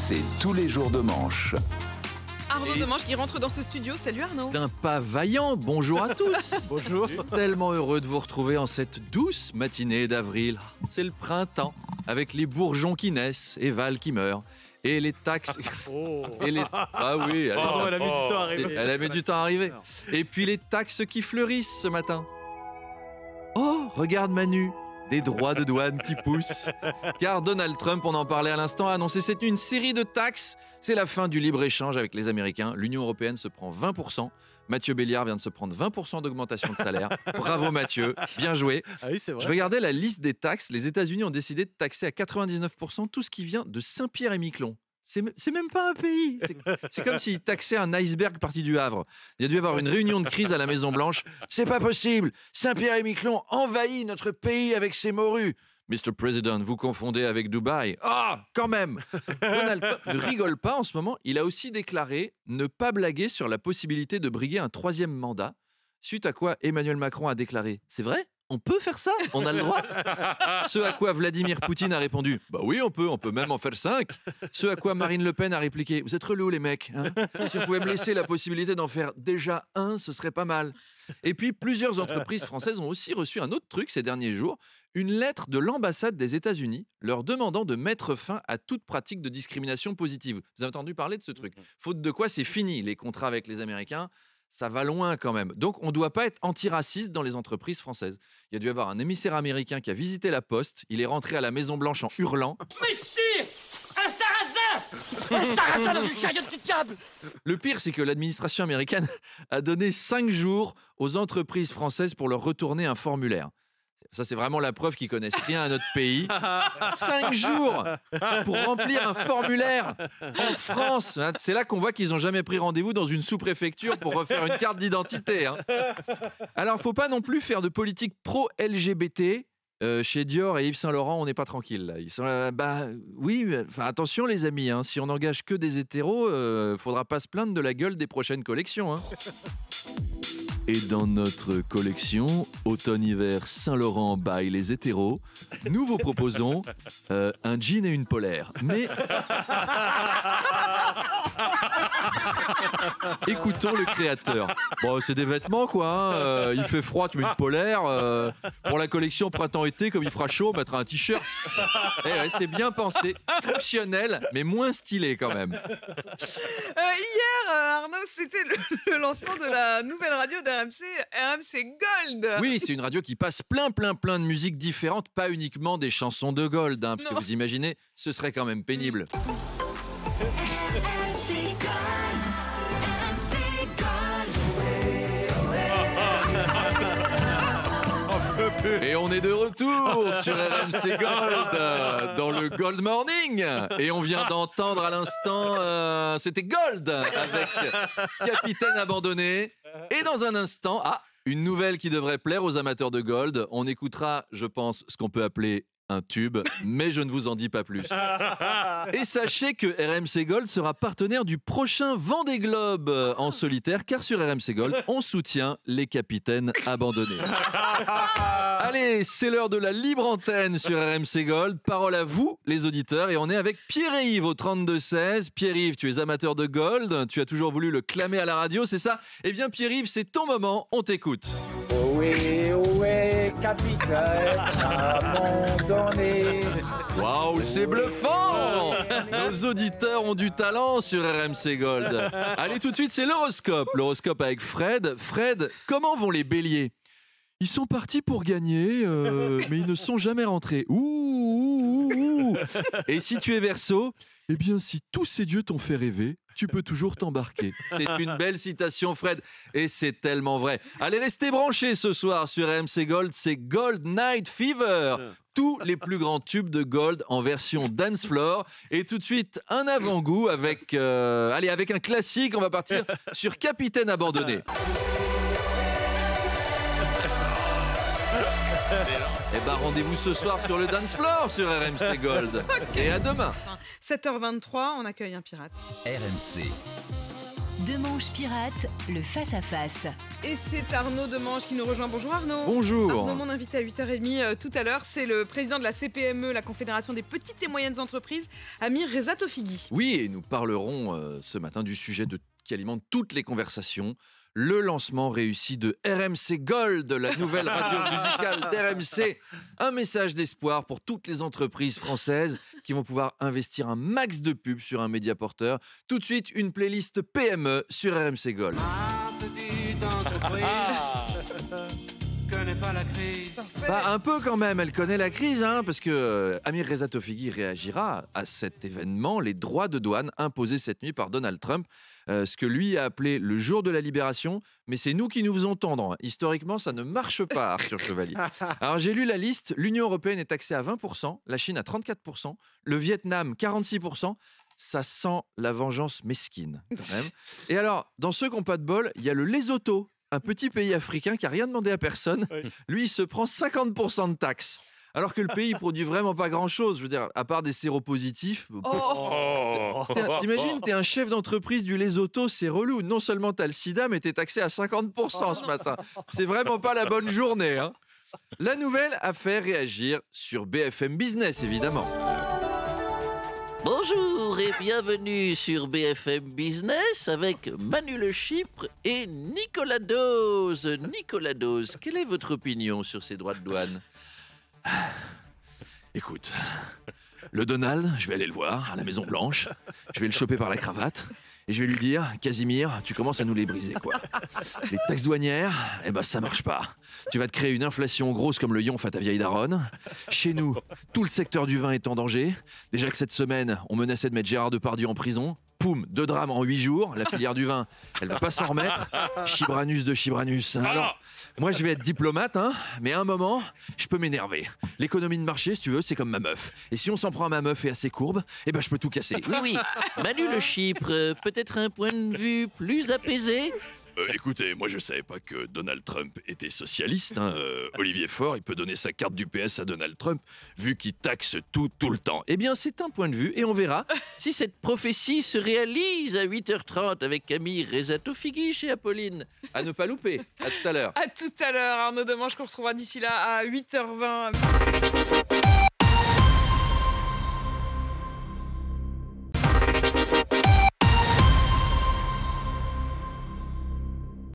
RMC tous les jours de manche. Arnaud Demanche qui rentre dans ce studio. Salut Arnaud. D'un pas vaillant, bonjour à tous. Bonjour. Tellement heureux de vous retrouver en cette douce matinée d'avril. C'est le printemps, avec les bourgeons qui naissent et Val qui meurt. Et les taxes... Ah oui, elle a mis du temps à arriver. Elle a mis du temps à arriver. Et puis les taxes qui fleurissent ce matin. Oh, regarde Manu, des droits de douane qui poussent. Car Donald Trump, on en parlait à l'instant, a annoncé cette nuit une série de taxes. C'est la fin du libre-échange avec les Américains. L'Union européenne se prend 20%. Mathieu Béliard vient de se prendre 20% d'augmentation de salaire. Bravo Mathieu, bien joué. Ah oui, c'est vrai. Je regardais la liste des taxes. Les États-Unis ont décidé de taxer à 99% tout ce qui vient de Saint-Pierre-et-Miquelon. C'est même pas un pays. C'est comme s'ils taxaient un iceberg parti du Havre. Il y a dû y avoir une réunion de crise à la Maison-Blanche. C'est pas possible. Saint-Pierre-et-Miquelon envahit notre pays avec ses morues. Mr. President, vous confondez avec Dubaï. Ah, quand même. Donald Trump ne rigole pas en ce moment. Il a aussi déclaré ne pas blaguer sur la possibilité de briguer un troisième mandat. Suite à quoi Emmanuel Macron a déclaré « C'est vrai ? On peut faire ça ? On a le droit ?» Ce à quoi Vladimir Poutine a répondu « Bah oui, on peut même en faire 5. » Ce à quoi Marine Le Pen a répliqué « Vous êtes relous les mecs, hein ? Si vous pouvez me laisser la possibilité d'en faire déjà un, ce serait pas mal. » Et puis, plusieurs entreprises françaises ont aussi reçu un autre truc ces derniers jours, une lettre de l'ambassade des États-Unis leur demandant de mettre fin à toute pratique de discrimination positive. Vous avez entendu parler de ce truc ? Faute de quoi, c'est fini, les contrats avec les Américains. Ça va loin quand même. Donc, on ne doit pas être antiraciste dans les entreprises françaises. Il y a dû y avoir un émissaire américain qui a visité la Poste. Il est rentré à la Maison-Blanche en hurlant. Mais si ! Un sarrasin ! Un sarrasin dans une chariote du diable ! Le pire, c'est que l'administration américaine a donné 5 jours aux entreprises françaises pour leur retourner un formulaire. Ça, c'est vraiment la preuve qu'ils connaissent rien à notre pays. 5 jours pour remplir un formulaire en France. C'est là qu'on voit qu'ils n'ont jamais pris rendez-vous dans une sous-préfecture pour refaire une carte d'identité. Alors, faut pas non plus faire de politique pro-LGBT. Chez Dior et Yves Saint Laurent, on n'est pas tranquille. Là. Ils sont là, attention les amis. Si on n'engage que des hétéros, faudra pas se plaindre de la gueule des prochaines collections. Et dans notre collection Automne-Hiver Saint-Laurent by les hétéros, nous vous proposons un jean et une polaire. Mais écoutons le créateur. Bon, c'est des vêtements quoi. Il fait froid, tu mets une polaire. Pour la collection printemps-été, comme il fera chaud, on mettra un t-shirt. Ouais, c'est bien pensé, fonctionnel, mais moins stylé quand même. Hier, Arnaud, c'était le lancement de la nouvelle radio RMC Gold. Oui, c'est une radio qui passe plein de musiques différentes, pas uniquement des chansons de Gold, parce que vous imaginez, ce serait quand même pénible. Et on est de retour sur RMC Gold, dans le Gold Morning. Et on vient d'entendre à l'instant, c'était Gold avec Capitaine Abandonné. Et dans un instant, une nouvelle qui devrait plaire aux amateurs de Gold. On écoutera, je pense, ce qu'on peut appeler un tube, mais je ne vous en dis pas plus. Et sachez que RMC Gold sera partenaire du prochain Vendée Globe en solitaire, car sur RMC Gold, on soutient les capitaines abandonnés. Allez, c'est l'heure de la libre antenne sur RMC Gold. Parole à vous, les auditeurs, et on est avec Pierre-Yves au 32-16. Pierre-Yves, tu es amateur de Gold, tu as toujours voulu le clamer à la radio, c'est ça ? Eh bien, Pierre-Yves, c'est ton moment, on t'écoute. Ohé, capitaine abandonné. Waouh, c'est bluffant! Nos auditeurs ont du talent sur RMC Gold. Allez, tout de suite, c'est l'horoscope. L'horoscope avec Fred. Fred, comment vont les béliers ? Ils sont partis pour gagner, mais ils ne sont jamais rentrés. Ouh. Et si tu es Verseau, eh bien, si tous ces dieux t'ont fait rêver, tu peux toujours t'embarquer. C'est une belle citation, Fred, et c'est tellement vrai. Allez, restez branchés ce soir sur RMC Gold, c'est Gold Night Fever. Tous les plus grands tubes de Gold en version dance floor. Et tout de suite, un avant-goût avec un classique. On va partir sur Capitaine Abandonné. Eh ben, rendez-vous ce soir sur le dance floor sur RMC Gold. Et à demain. 7h23, on accueille un pirate. RMC. Demanche Pirate, le face-à-face. Et c'est Arnaud Demanche qui nous rejoint. Bonjour Arnaud. Bonjour. Arnaud, mon invité à 8h30 tout à l'heure, c'est le président de la CPME, la Confédération des petites et moyennes entreprises, Amir Reza Tofighi. Oui, et nous parlerons ce matin du sujet qui alimente toutes les conversations. Le lancement réussi de RMC Gold, la nouvelle radio musicale d'RMC. Un message d'espoir pour toutes les entreprises françaises qui vont pouvoir investir un max de pubs sur un média porteur. Tout de suite, une playlist PME sur RMC Gold. Ma petite entreprise connaît pas la crise. Bah, un peu quand même, elle connaît la crise, hein, parce que Amir Reza Tofighi réagira à cet événement, les droits de douane imposés cette nuit par Donald Trump, ce que lui a appelé le jour de la libération, mais c'est nous qui nous faisons tendre. Historiquement, ça ne marche pas, Arthur Chevalier. Alors j'ai lu la liste, l'Union européenne est taxée à 20%, la Chine à 34%, le Vietnam 46%. Ça sent la vengeance mesquine, quand même. Et alors, dans ceux qui n'ont pas de bol, il y a le Lesotho, un petit pays africain qui n'a rien demandé à personne. Oui. Lui, il se prend 50% de taxes. Alors que le pays ne produit vraiment pas grand-chose. Je veux dire, à part des séropositifs. Oh, T'imagines, t'es un chef d'entreprise du Lesotho, c'est relou. Non seulement t'as le sida, mais t'es taxé à 50% ce matin. C'est vraiment pas la bonne journée, hein. La nouvelle a fait réagir sur BFM Business, évidemment. Bonjour et bienvenue sur BFM Business avec Manu Le Chypre et Nicolas Dose. Nicolas Dose, quelle est votre opinion sur ces droits de douane ? Écoute, le Donald, je vais aller le voir à la Maison Blanche, je vais le choper par la cravate et je vais lui dire, Casimir, tu commences à nous les briser, quoi. Les taxes douanières, eh ben ça marche pas. Tu vas te créer une inflation grosse comme le yonf à ta vieille daronne. Chez nous, tout le secteur du vin est en danger. Déjà que cette semaine, on menaçait de mettre Gérard Depardieu en prison. Poum, 2 drames en 8 jours. La filière du vin, elle va pas s'en remettre. Chibranus de Chibranus. Alors, moi, je vais être diplomate, hein, mais à un moment, je peux m'énerver. L'économie de marché, si tu veux, c'est comme ma meuf. Et si on s'en prend à ma meuf et à ses courbes, eh ben, je peux tout casser. Oui, Manu Le Chypre, peut-être un point de vue plus apaisé ? Écoutez, moi je savais pas que Donald Trump était socialiste, hein. Olivier Faure, il peut donner sa carte du PS à Donald Trump, vu qu'il taxe tout le temps. Eh bien, c'est un point de vue, et on verra Si cette prophétie se réalise à 8h30 avec Amir Reza Tofighi chez Apolline. à ne pas louper. À tout à l'heure. à tout à l'heure, Arnaud Demanche, qu'on retrouvera d'ici là à 8h20.